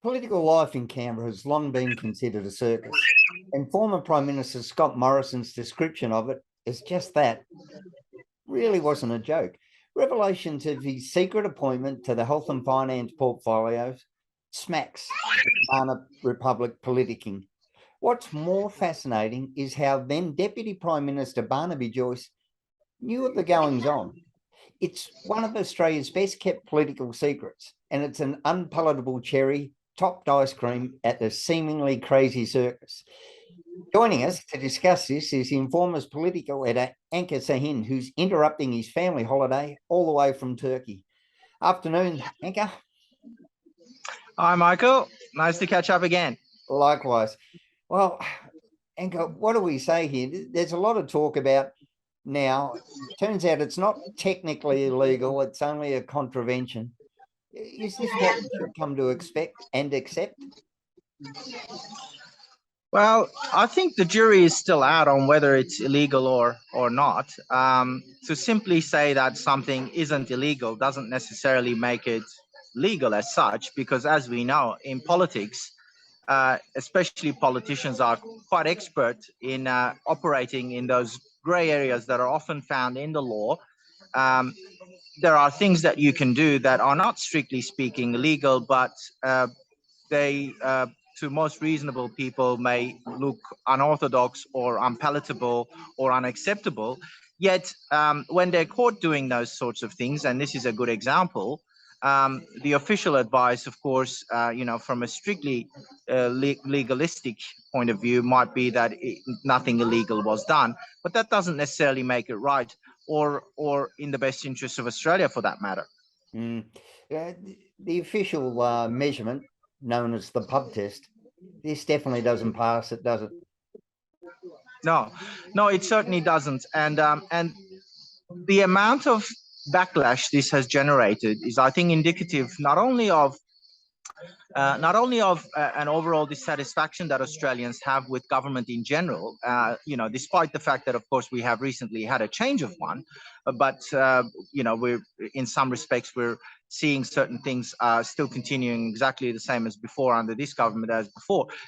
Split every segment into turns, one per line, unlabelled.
Political life in Canberra has long been considered a circus, and former Prime Minister Scott Morrison's description of it as just that really wasn't a joke. Revelations of his secret appointment to the health and finance portfolios smacks the Banana Republic politicking. What's more fascinating is how then Deputy Prime Minister Barnaby Joyce knew of the goings on. It's one of Australia's best kept political secrets, and it's an unpalatable cherry topped ice cream at the seemingly crazy circus. Joining us to discuss this is Informer's political editor, Anka Sahin, who's interrupting his family holiday all the way from Turkey. Afternoon, Anka.
Hi, Michael. Nice to catch up again.
Likewise. Well, Anka, what do we say here? There's a lot of talk about now. Turns out it's not technically illegal. It's only a contravention. Is this what we should come to expect and accept?
Well, I think the jury is still out on whether it's illegal or not. To simply say that something isn't illegal doesn't necessarily make it legal as such, because as we know, in politics, especially politicians are quite expert in operating in those grey areas that are often found in the law. There are things that you can do that are not strictly speaking illegal, but they, to most reasonable people, may look unorthodox or unpalatable or unacceptable. Yet, when they're caught doing those sorts of things, and this is a good example, the official advice, of course, from a strictly legalistic point of view, might be that nothing illegal was done, but that doesn't necessarily make it right or in the best interest of Australia, for that matter.
The official measurement, known as the pub test, this definitely doesn't pass it, does it?
No, it certainly doesn't. And the amount of backlash this has generated is, I think, indicative not only of an overall dissatisfaction that Australians have with government in general, despite the fact that, of course, we have recently had a change of one, but we're, in some respects, we're seeing certain things still continuing exactly the same as before under this government as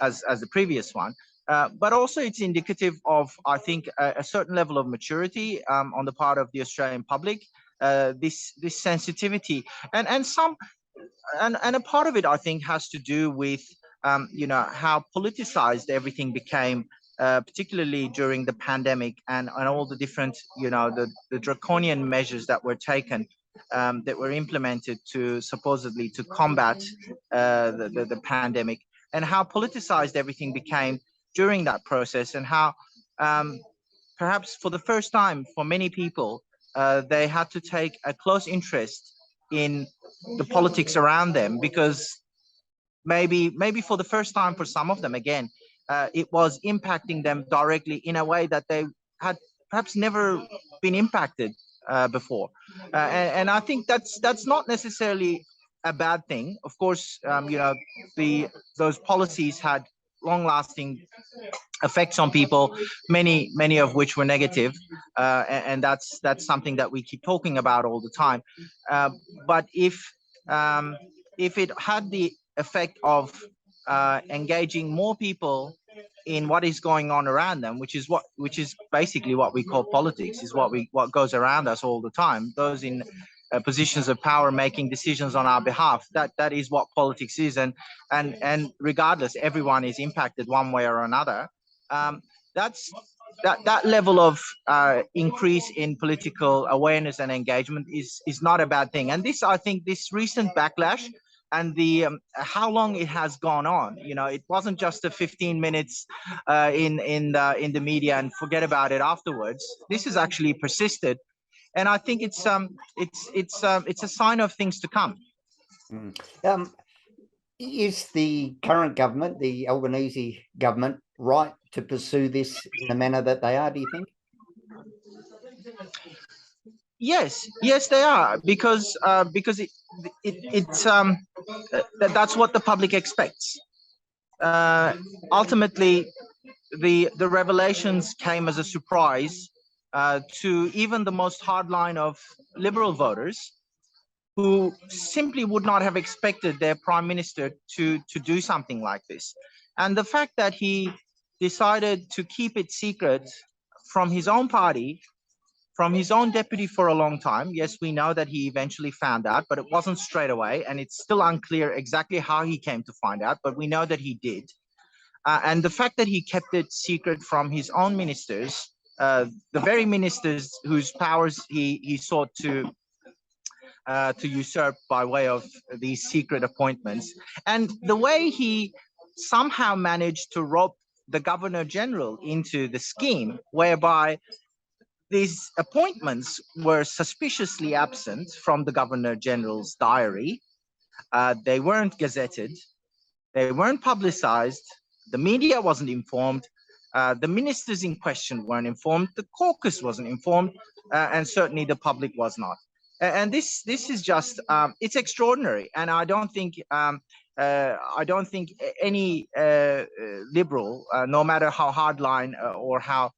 the previous one. But also it's indicative of, I think, a certain level of maturity on the part of the Australian public, this sensitivity, and a part of it, I think, has to do with how politicized everything became, particularly during the pandemic and all the different the draconian measures that were taken, that were implemented to supposedly to combat the pandemic, and how politicized everything became during that process, and how perhaps for the first time for many people they had to take a close interest in the politics around them, because maybe for the first time for some of them, again, it was impacting them directly in a way that they had perhaps never been impacted before, and I think that's not necessarily a bad thing. Of course, those policies had long-lasting effects on people, many of which were negative, and that's something that we keep talking about all the time. But if it had the effect of engaging more people in what is going on around them, which is basically what we call politics, is what goes around us all the time, those in positions of power making decisions on our behalf, that is what politics is, and regardless, everyone is impacted one way or another. That level of increase in political awareness and engagement is not a bad thing. And this, I think, this recent backlash and the how long it has gone on, it wasn't just a 15 minutes in the media and forget about it afterwards. This has actually persisted, and I think it's a sign of things to come.
Is the current government, the Albanese government, right to pursue this in the manner that they are, do you think?
Yes, they are, because that's what the public expects. Ultimately, the revelations came as a surprise to even the most hardline of Liberal voters, who simply would not have expected their prime minister to do something like this. And the fact that he decided to keep it secret from his own party, from his own deputy for a long time. Yes, we know that he eventually found out, but it wasn't straight away. And it's still unclear exactly how he came to find out, but we know that he did. And the fact that he kept it secret from his own ministers, the very ministers whose powers he sought to usurp by way of these secret appointments, and the way he somehow managed to rope the Governor General into the scheme, whereby these appointments were suspiciously absent from the Governor General's diary. They weren't gazetted. They weren't publicized. The media wasn't informed. The ministers in question weren't informed. The caucus wasn't informed. And certainly the public was not. And this is just, it's extraordinary. And I don't think any liberal, no matter how hardline or how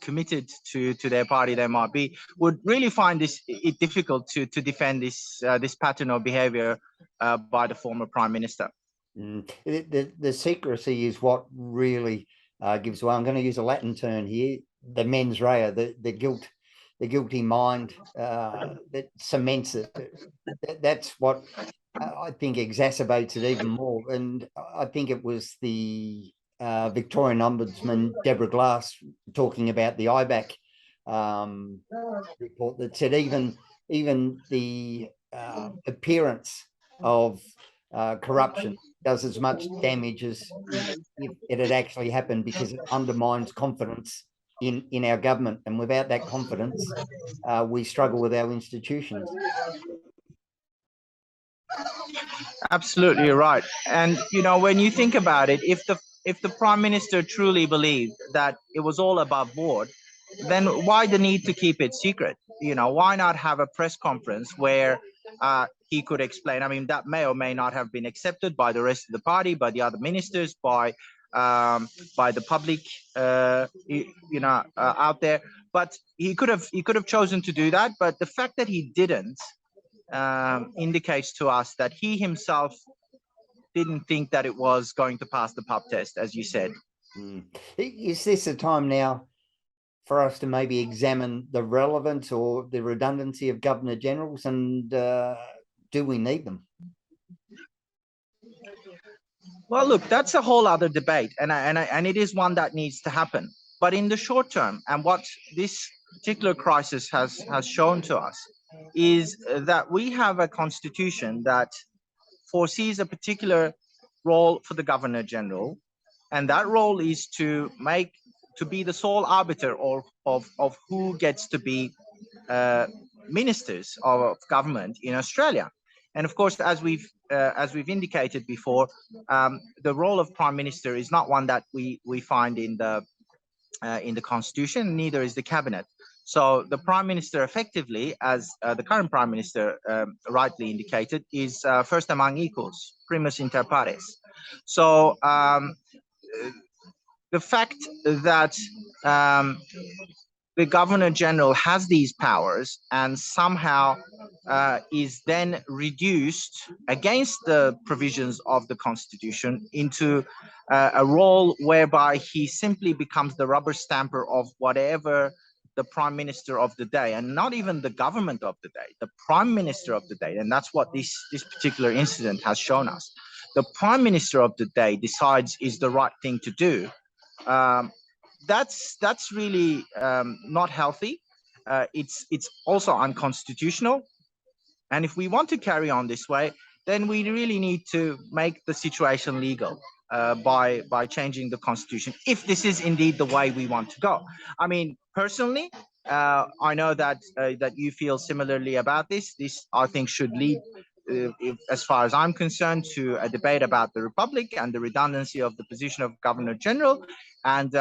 committed to their party they might be, would really find it difficult to defend this pattern of behavior by the former prime minister.
The secrecy is what really gives way. I'm going to use a Latin term here, the mens rea, the guilty mind that cements it. That's what I think exacerbates it even more. And I think it was the Victorian Ombudsman Deborah Glass talking about the IBAC report that said even the appearance of corruption does as much damage as if it had actually happened, because it undermines confidence in our government, and without that confidence we struggle with our institutions.
Absolutely right. And when you think about it, if the prime minister truly believed that it was all above board, then why the need to keep it secret? Why not have a press conference where he could explain? I mean, that may or may not have been accepted by the rest of the party, by the other ministers, by the public, out there. But he could have chosen to do that. But the fact that he didn't indicates to us that he himself didn't think that it was going to pass the pub test, as you said.
Is this a time now for us to maybe examine the relevance or the redundancy of Governor Generals, and do we need them?
Well, look, that's a whole other debate, and it is one that needs to happen. But in the short term, and what this particular crisis has shown to us, is that we have a constitution that foresees a particular role for the Governor General, and that role is to be the sole arbiter of who gets to be ministers of government in Australia. And of course, as we've indicated before, the role of Prime Minister is not one that we find in the Constitution. Neither is the Cabinet. So the Prime Minister, effectively, as the current Prime Minister rightly indicated, is first among equals, primus inter pares. So the fact that the Governor General has these powers and somehow is then reduced against the provisions of the Constitution into a role whereby he simply becomes the rubber stamper of whatever the Prime Minister of the day, and not even the government of the day, the Prime Minister of the day. And that's what this particular incident has shown us. The Prime Minister of the day decides is the right thing to do. That's really not healthy. It's also unconstitutional. And if we want to carry on this way, then we really need to make the situation legal by changing the Constitution, if this is indeed the way we want to go. I mean, personally, I know that you feel similarly about this. This, I think, should lead, as far as I'm concerned, to a debate about the Republic and the redundancy of the position of Governor General. And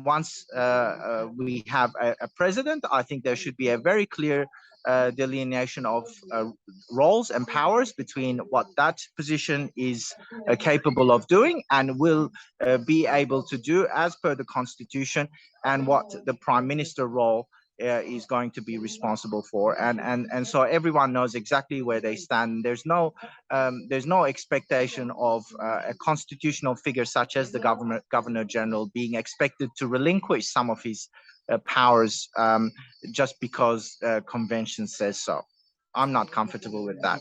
once we have a president, I think there should be a very clear delineation of roles and powers between what that position is capable of doing and will be able to do as per the Constitution, and what the Prime Minister role is going to be responsible for, and so everyone knows exactly where they stand. There's no expectation of a constitutional figure such as the Governor General being expected to relinquish some of his powers just because convention says so. I'm not comfortable with that.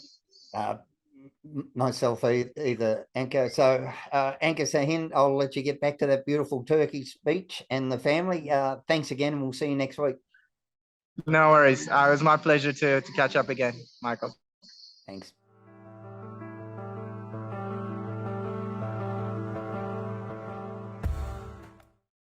Myself either, Anchor. So, Anchor Sahin, I'll let you get back to that beautiful turkey speech and the family. Thanks again, and we'll see you next week.
No worries. It was my pleasure to catch up again, Michael.
Thanks.